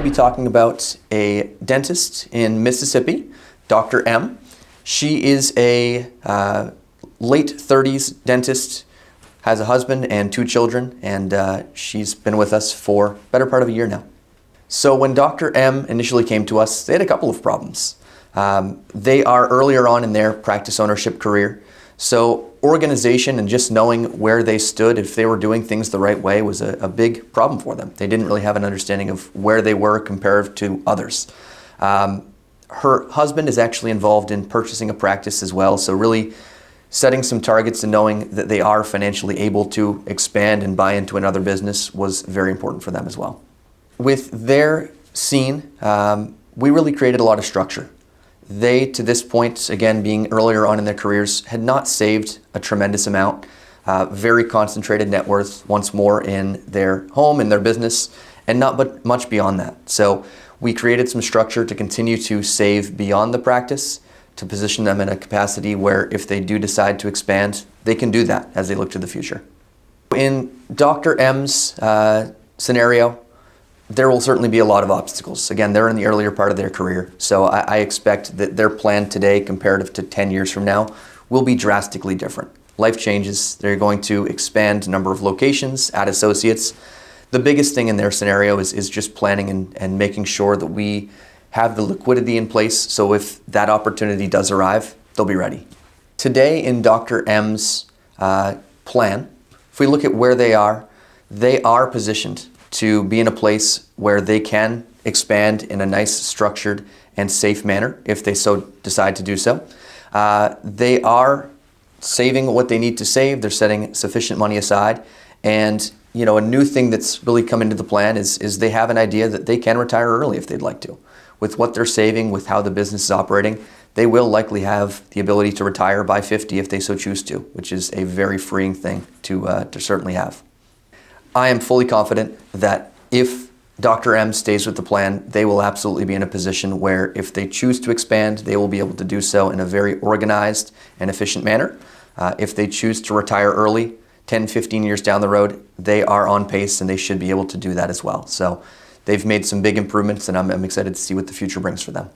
be talking about a dentist in Mississippi, Dr. M. She is a late 30s dentist, has a husband and 2 children, and she's been with us for the better part of a year now. So when Dr. M initially came to us, they had a couple of problems. They are earlier on in their practice ownership career, so organization and just knowing where they stood, if they were doing things the right way, was a big problem for them. They didn't really have an understanding of where they were compared to others. Her husband is actually involved in purchasing a practice as well, so really setting some targets and knowing that they are financially able to expand and buy into another business was very important for them as well. With their scene, we really created a lot of structure. They, to this point, again, being earlier on in their careers, had not saved a tremendous amount, very concentrated net worth once more in their home, in their business, and not much beyond that. So we created some structure to continue to save beyond the practice, to position them in a capacity where if they do decide to expand, they can do that as they look to the future. In Dr. M's scenario, there will certainly be a lot of obstacles. Again, they're in the earlier part of their career, so I expect that their plan today, comparative to 10 years from now, will be drastically different. Life changes. They're going to expand the number of locations, add associates. The biggest thing in their scenario is just planning and making sure that we have the liquidity in place, so if that opportunity does arrive, they'll be ready. Today in Dr. M's plan, if we look at where they are positioned to be in a place where they can expand in a nice, structured, and safe manner if they so decide to do so. They are saving what they need to save. They're setting sufficient money aside. And a new thing that's really come into the plan is they have an idea that they can retire early if they'd like to. With what they're saving, with how the business is operating, they will likely have the ability to retire by 50 if they so choose to, which is a very freeing thing to certainly have. I am fully confident that if Dr. M stays with the plan, they will absolutely be in a position where if they choose to expand, they will be able to do so in a very organized and efficient manner. If they choose to retire early, 10, 15 years down the road, they are on pace and they should be able to do that as well. So they've made some big improvements and I'm excited to see what the future brings for them.